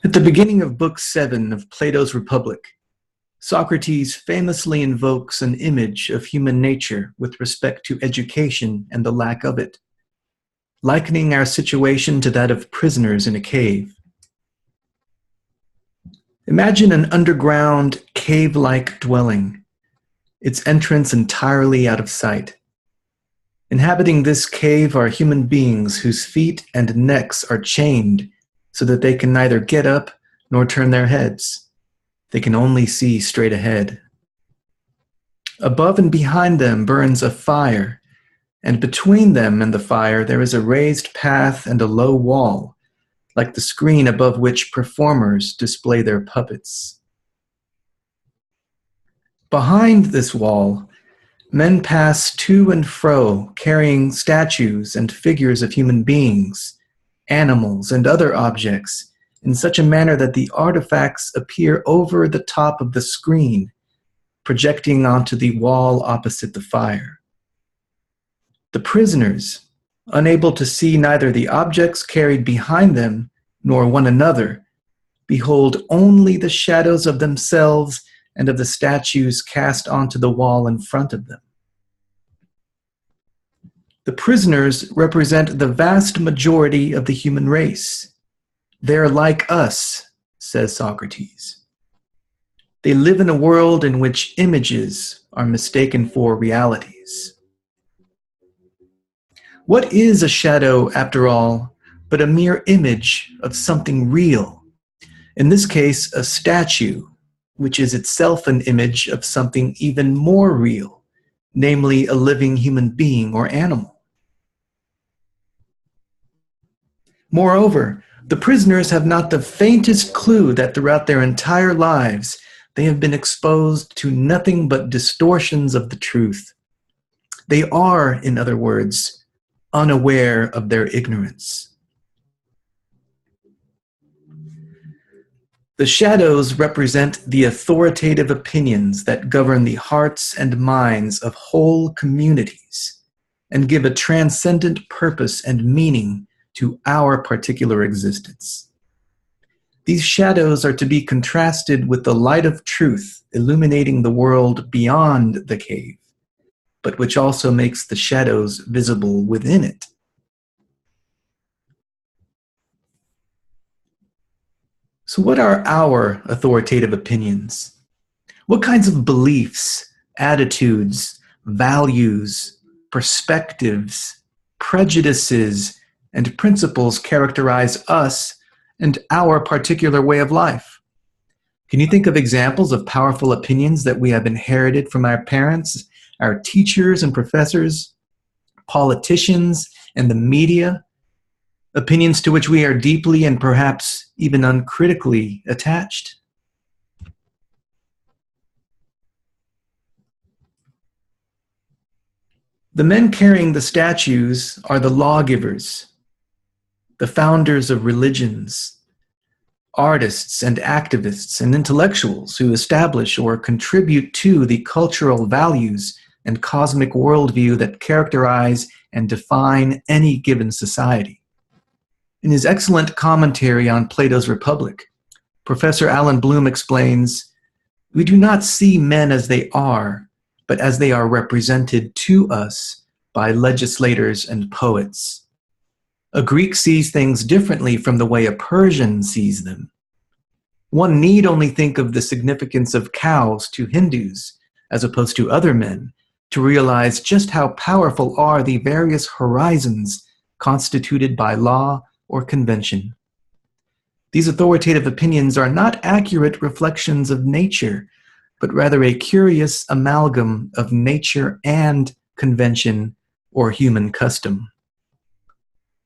At the beginning of Book VII of Plato's Republic, Socrates famously invokes an image of human nature with respect to education and the lack of it, likening our situation to that of prisoners in a cave. Imagine an underground, cave-like dwelling, its entrance entirely out of sight. Inhabiting this cave are human beings whose feet and necks are chained so that they can neither get up nor turn their heads. They can only see straight ahead. Above and behind them burns a fire, and between them and the fire there is a raised path and a low wall, like the screen above which performers display their puppets. Behind this wall, men pass to and fro, carrying statues and figures of human beings, animals, and other objects in such a manner that the artifacts appear over the top of the screen, projecting onto the wall opposite the fire. The prisoners, unable to see neither the objects carried behind them nor one another, behold only the shadows of themselves and of the statues cast onto the wall in front of them. The prisoners represent the vast majority of the human race. They're like us, says Socrates. They live in a world in which images are mistaken for realities. What is a shadow, after all, but a mere image of something real? In this case, a statue, which is itself an image of something even more real, namely a living human being or animal. Moreover, the prisoners have not the faintest clue that throughout their entire lives they have been exposed to nothing but distortions of the truth. They are, in other words, unaware of their ignorance. The shadows represent the authoritative opinions that govern the hearts and minds of whole communities and give a transcendent purpose and meaning to our particular existence. These shadows are to be contrasted with the light of truth illuminating the world beyond the cave, but which also makes the shadows visible within it. So what are our authoritative opinions? What kinds of beliefs, attitudes, values, perspectives, prejudices, and principles characterize us and our particular way of life? Can you think of examples of powerful opinions that we have inherited from our parents, our teachers and professors, politicians, and the media? Opinions to which we are deeply and perhaps even uncritically attached? The men carrying the statues are the lawgivers, the founders of religions, artists and activists and intellectuals who establish or contribute to the cultural values and cosmic worldview that characterize and define any given society. In his excellent commentary on Plato's Republic, Professor Alan Bloom explains, "We do not see men as they are, but as they are represented to us by legislators and poets. A Greek sees things differently from the way a Persian sees them. One need only think of the significance of cows to Hindus, as opposed to other men, to realize just how powerful are the various horizons constituted by law or convention. These authoritative opinions are not accurate reflections of nature, but rather a curious amalgam of nature and convention or human custom."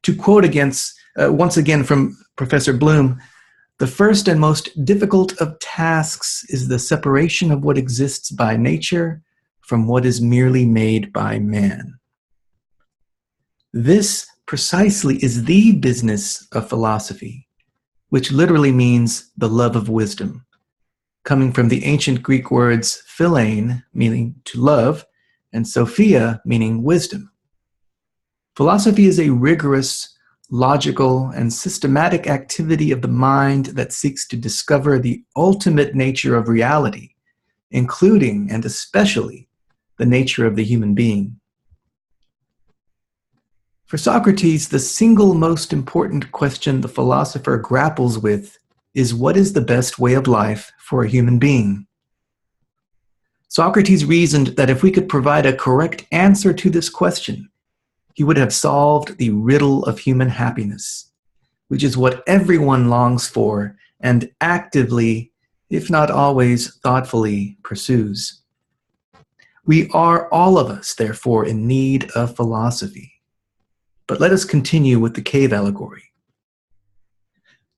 To quote once again from Professor Bloom, "The first and most difficult of tasks is the separation of what exists by nature from what is merely made by man." This precisely is the business of philosophy, which literally means the love of wisdom, coming from the ancient Greek words philein, meaning to love, and sophia, meaning wisdom. Philosophy is a rigorous, logical, and systematic activity of the mind that seeks to discover the ultimate nature of reality, including and especially the nature of the human being. For Socrates, the single most important question the philosopher grapples with is what is the best way of life for a human being? Socrates reasoned that if we could provide a correct answer to this question, he would have solved the riddle of human happiness, which is what everyone longs for and actively, if not always thoughtfully, pursues. We are all of us, therefore, in need of philosophy. But let us continue with the cave allegory.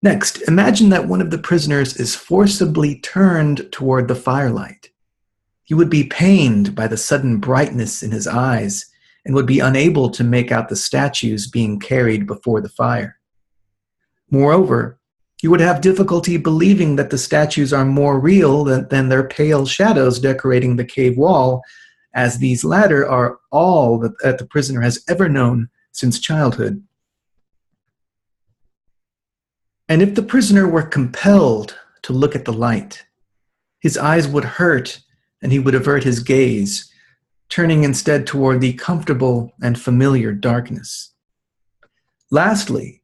Next, imagine that one of the prisoners is forcibly turned toward the firelight. He would be pained by the sudden brightness in his eyes and would be unable to make out the statues being carried before the fire. Moreover, he would have difficulty believing that the statues are more real than their pale shadows decorating the cave wall, as these latter are all that the prisoner has ever known since childhood. And if the prisoner were compelled to look at the light, his eyes would hurt and he would avert his gaze, turning instead toward the comfortable and familiar darkness. Lastly,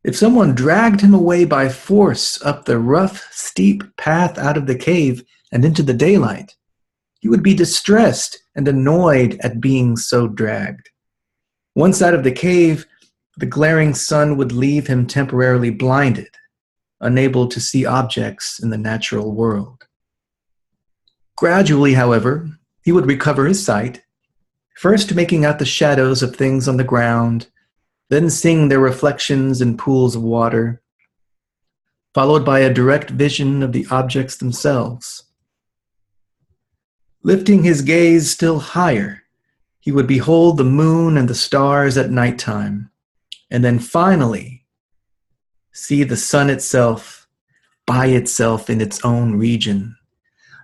if someone dragged him away by force up the rough, steep path out of the cave and into the daylight, he would be distressed and annoyed at being so dragged. Once out of the cave, the glaring sun would leave him temporarily blinded, unable to see objects in the natural world. Gradually, however, he would recover his sight, first making out the shadows of things on the ground, then seeing their reflections in pools of water, followed by a direct vision of the objects themselves. Lifting his gaze still higher, he would behold the moon and the stars at nighttime, and then finally see the sun itself by itself in its own region.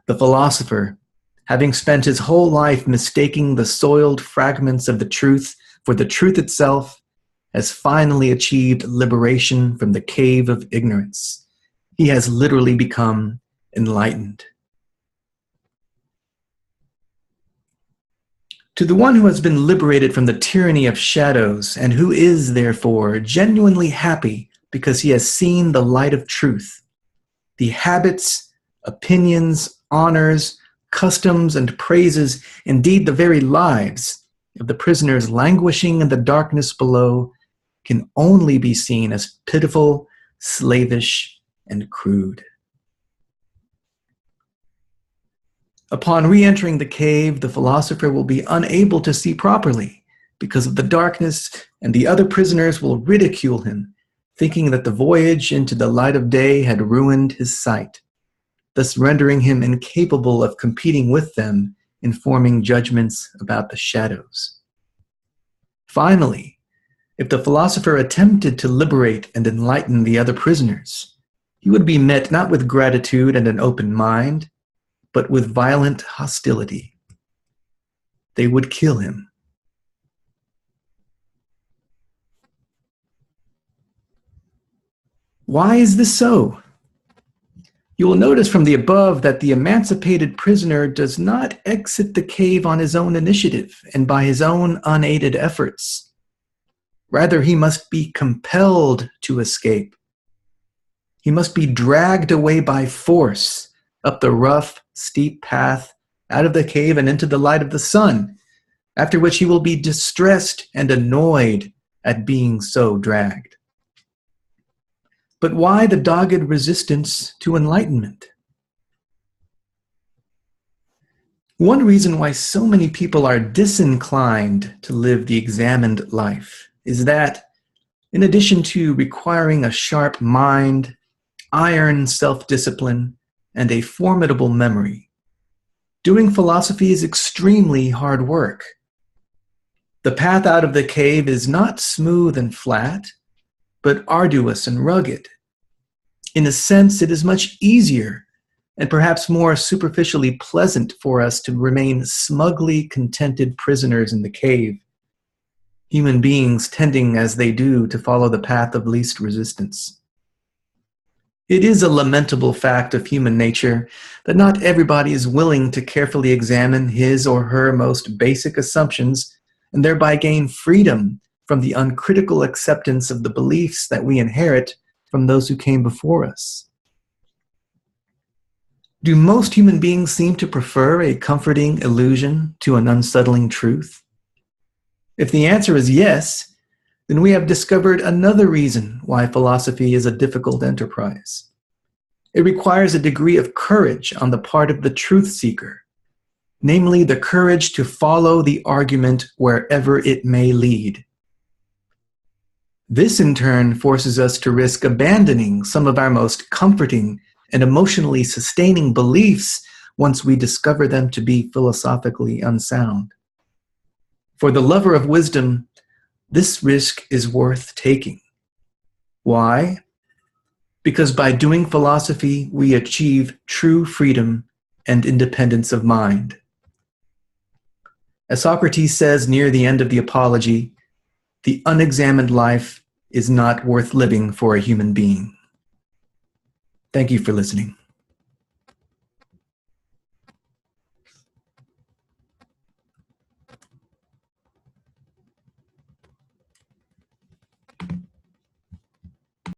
The philosopher, having spent his whole life mistaking the soiled fragments of the truth for the truth itself, has finally achieved liberation from the cave of ignorance. He has literally become enlightened. To the one who has been liberated from the tyranny of shadows and who is, therefore, genuinely happy because he has seen the light of truth, the habits, opinions, honors, customs, and praises, indeed the very lives of the prisoners languishing in the darkness below, can only be seen as pitiful, slavish, and crude. Upon re-entering the cave, the philosopher will be unable to see properly because of the darkness, and the other prisoners will ridicule him, thinking that the voyage into the light of day had ruined his sight, thus rendering him incapable of competing with them in forming judgments about the shadows. Finally, if the philosopher attempted to liberate and enlighten the other prisoners, he would be met not with gratitude and an open mind, but with violent hostility. They would kill him. Why is this so? You will notice from the above that the emancipated prisoner does not exit the cave on his own initiative and by his own unaided efforts. Rather, he must be compelled to escape. He must be dragged away by force up the rough, steep path out of the cave and into the light of the sun, after which he will be distressed and annoyed at being so dragged. But why the dogged resistance to enlightenment? One reason why so many people are disinclined to live the examined life is that, in addition to requiring a sharp mind, iron self-discipline, and a formidable memory, doing philosophy is extremely hard work. The path out of the cave is not smooth and flat, but arduous and rugged. In a sense, it is much easier and perhaps more superficially pleasant for us to remain smugly contented prisoners in the cave. human beings tending as they do to follow the path of least resistance. It is a lamentable fact of human nature that not everybody is willing to carefully examine his or her most basic assumptions and thereby gain freedom from the uncritical acceptance of the beliefs that we inherit from those who came before us. Do most human beings seem to prefer a comforting illusion to an unsettling truth? If the answer is yes, then we have discovered another reason why philosophy is a difficult enterprise. It requires a degree of courage on the part of the truth seeker, namely the courage to follow the argument wherever it may lead. This in turn forces us to risk abandoning some of our most comforting and emotionally sustaining beliefs once we discover them to be philosophically unsound. For the lover of wisdom, this risk is worth taking. Why? Because by doing philosophy, we achieve true freedom and independence of mind. As Socrates says near the end of the Apology, the unexamined life is not worth living for a human being. Thank you for listening.